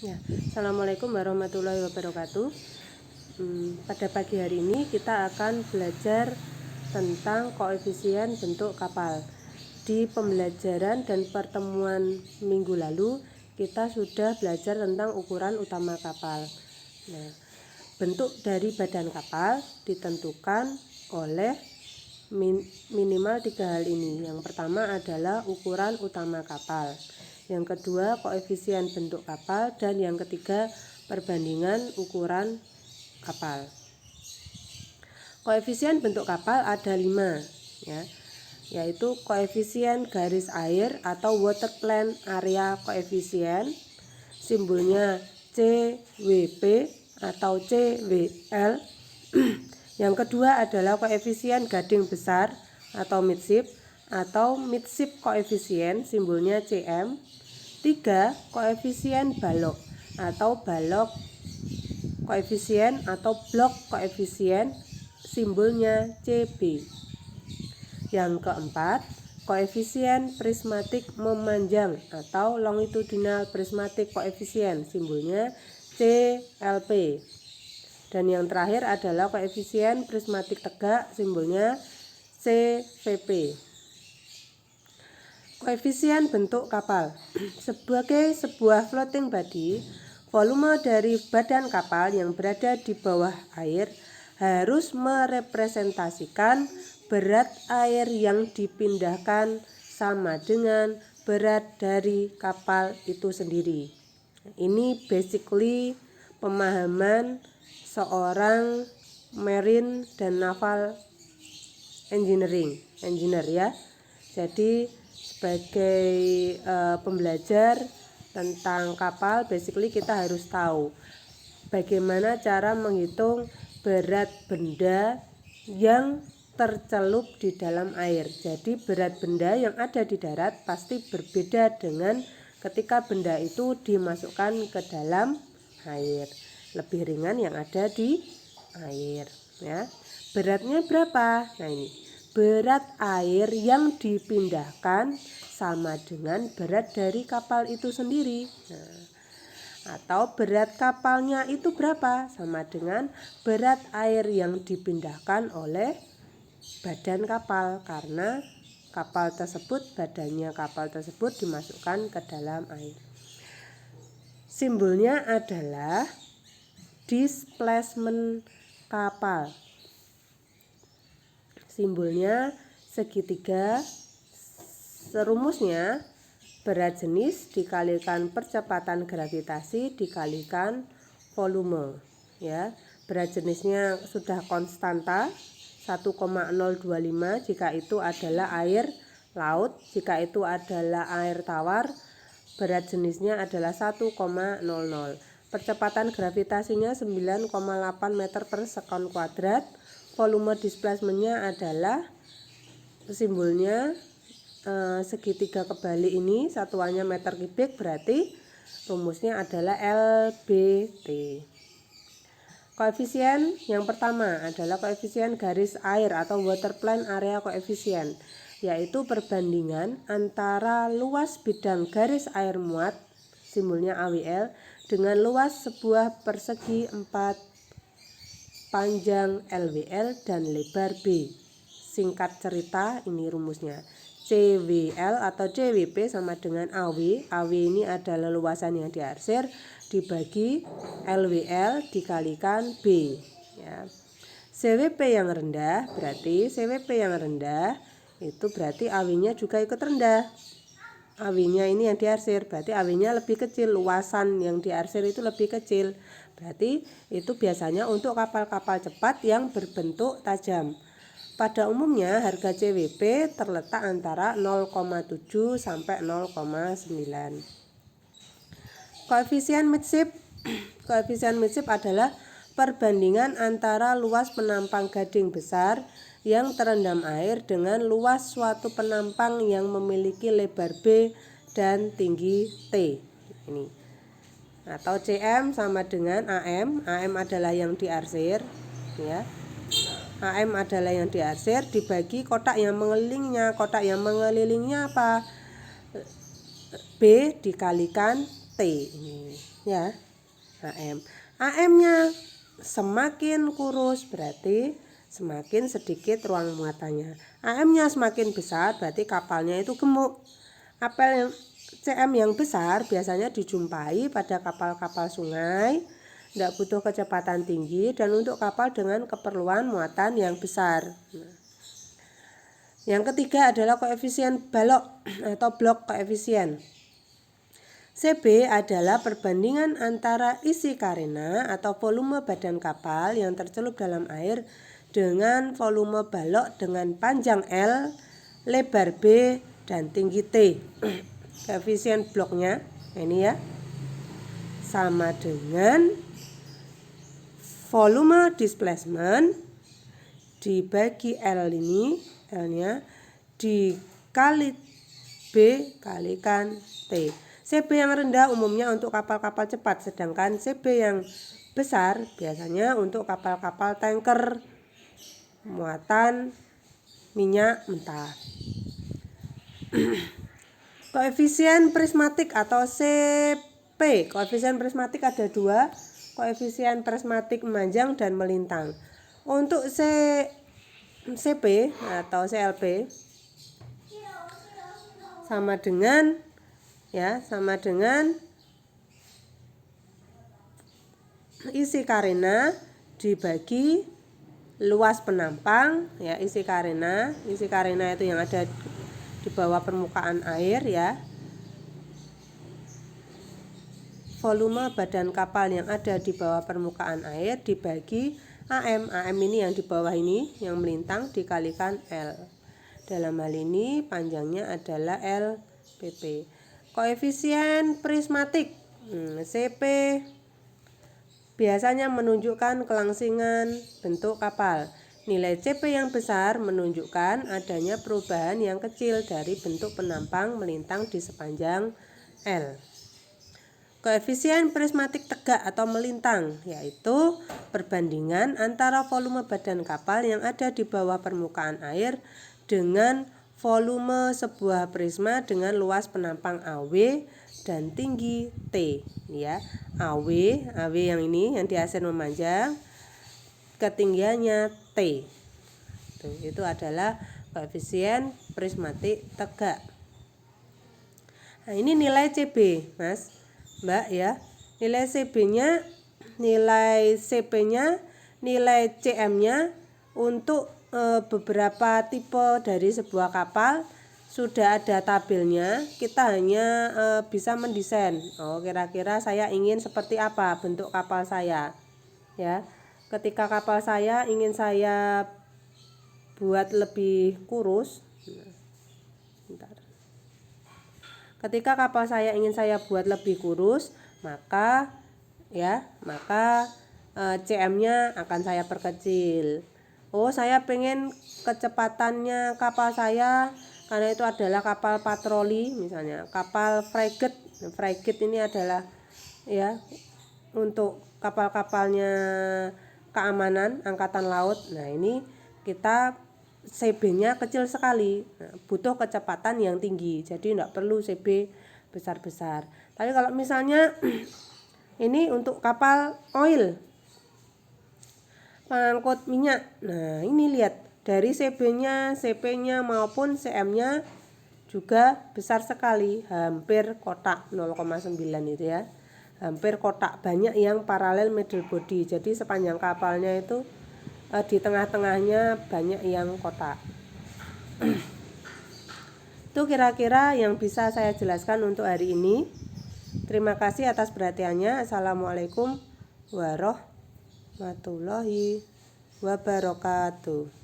Ya, Assalamualaikum warahmatullahi wabarakatuh. Pada pagi hari ini kita akan belajar tentang koefisien bentuk kapal. Di pembelajaran dan pertemuan minggu lalu kita sudah belajar tentang ukuran utama kapal. Nah, bentuk dari badan kapal ditentukan oleh minimal 3 hal ini. Yang pertama adalah ukuran utama kapal, yang kedua koefisien bentuk kapal, dan yang ketiga perbandingan ukuran kapal. Koefisien bentuk kapal ada 5, yaitu koefisien garis air atau water plane area coefficient, simbolnya CWP atau CWL. Yang kedua adalah koefisien gading besar atau midship coefficient, simbolnya CM. 3. Koefisien balok atau balok coefficient atau block coefficient, simbolnya CB. Yang keempat, koefisien prismatik memanjang atau longitudinal prismatic coefficient, simbolnya CLP. Dan yang terakhir adalah koefisien prismatik tegak, simbolnya CVP. Koefisien bentuk kapal. Sebagai sebuah floating body, volume dari badan kapal yang berada di bawah air harus merepresentasikan berat air yang dipindahkan sama dengan berat dari kapal itu sendiri. Ini basically pemahaman seorang marine dan naval engineer ya. Jadi sebagai pembelajar tentang kapal, basically kita harus tahu bagaimana cara menghitung berat benda yang tercelup di dalam air. Jadi berat benda yang ada di darat pasti berbeda dengan ketika benda itu dimasukkan ke dalam air. Lebih ringan yang ada di air ya. Beratnya berapa? Nah ini, berat air yang dipindahkan sama dengan berat dari kapal itu sendiri. Atau berat kapalnya itu berapa? Sama dengan berat air yang dipindahkan oleh badan kapal, karena kapal tersebut, badannya kapal tersebut dimasukkan ke dalam air. Simbolnya adalah displacement kapal. Simbolnya segitiga. Serumusnya berat jenis dikalikan percepatan gravitasi dikalikan volume ya. Berat jenisnya sudah konstanta 1,025 jika itu adalah air laut, jika itu adalah air tawar berat jenisnya adalah 1,00. Percepatan gravitasinya 9,8 meter per sekon kuadrat. Volume displacementnya adalah simbolnya segitiga kebalik ini, satuannya meter kubik, berarti rumusnya adalah LBT. Koefisien yang pertama adalah koefisien garis air atau water plane area coefficient, yaitu perbandingan antara luas bidang garis air muat, simbolnya AWL, dengan luas sebuah persegi 4 panjang LWL dan lebar B. Singkat cerita, ini rumusnya. CWL atau CWP sama dengan AW. AW ini adalah luasan yang diarsir dibagi LWL dikalikan B ya. CWP yang rendah berarti itu berarti AW-nya juga ikut rendah. AW-nya ini yang diarsir, berarti AW-nya lebih kecil, luasan yang diarsir itu lebih kecil. Berarti itu biasanya untuk kapal-kapal cepat yang berbentuk tajam. Pada umumnya harga CWP terletak antara 0,7 sampai 0,9. Koefisien midship. Koefisien midship adalah perbandingan antara luas penampang gading besar yang terendam air dengan luas suatu penampang yang memiliki lebar B dan tinggi T. Ini. Atau CM sama dengan AM. AM adalah yang diarsir ya. AM adalah yang diarsir dibagi kotak yang mengelilingnya. Kotak yang mengelilingnya apa? B dikalikan T. Ini ya. AM-nya semakin kurus berarti semakin sedikit ruang muatannya. AM-nya semakin besar berarti kapalnya itu gemuk. CM yang besar biasanya dijumpai pada kapal-kapal sungai, tidak butuh kecepatan tinggi, dan untuk kapal dengan keperluan muatan yang besar. Yang ketiga adalah koefisien balok atau blok koefisien. CB adalah perbandingan antara isi karena atau volume badan kapal yang tercelup dalam air dengan volume balok dengan panjang L, lebar B, dan tinggi T. Koefisien bloknya ini ya sama dengan volume displacement dibagi L ini, L-nya dikali B kalikan T. CB yang rendah umumnya untuk kapal-kapal cepat, sedangkan CB yang besar biasanya untuk kapal-kapal tanker muatan minyak mentah. Koefisien prismatik atau CP. Koefisien prismatik ada dua, koefisien prismatik memanjang dan melintang. Untuk CP atau CLP sama dengan isi karena dibagi luas penampang ya. Isi karena itu yang ada di bawah permukaan air ya. Volume badan kapal yang ada di bawah permukaan air dibagi AM ini yang di bawah ini yang melintang dikalikan L. Dalam hal ini panjangnya adalah LPP. Koefisien prismatik CP biasanya menunjukkan kelangsingan bentuk kapal. Nilai CP yang besar menunjukkan adanya perubahan yang kecil dari bentuk penampang melintang di sepanjang L. Koefisien prismatik tegak atau melintang yaitu perbandingan antara volume badan kapal yang ada di bawah permukaan air dengan volume sebuah prisma dengan luas penampang AW dan tinggi T ya. AW yang ini yang di asen memanjang, ketinggiannya T. Itu adalah koefisien prismatik tegak. Nah, ini nilai CB, Mas, Mbak ya. Nilai CB-nya, nilai CP-nya, nilai CM-nya untuk beberapa tipe dari sebuah kapal sudah ada tabelnya. Kita hanya bisa mendesain. Kira-kira saya ingin seperti apa bentuk kapal saya ya. Ketika kapal saya ingin saya buat lebih kurus, ketika kapal saya ingin saya buat lebih kurus, maka CM-nya akan saya perkecil. Saya pengen kecepatannya kapal saya karena itu adalah kapal patroli, misalnya kapal frigate. Frigate ini adalah ya untuk kapal-kapalnya keamanan angkatan laut. Nah, ini kita CB-nya kecil sekali, butuh kecepatan yang tinggi, jadi tidak perlu CB besar-besar. Tapi kalau misalnya ini untuk kapal oil, pengangkut minyak, nah ini lihat dari CB-nya, CP-nya maupun CM-nya juga besar sekali, hampir kotak 0,9 itu ya, hampir kotak. Banyak yang paralel middle body, jadi sepanjang kapalnya itu di tengah-tengahnya banyak yang kotak. Itu kira-kira yang bisa saya jelaskan untuk hari ini. Terima kasih atas perhatiannya. Assalamualaikum warahmatullahi wabarakatuh.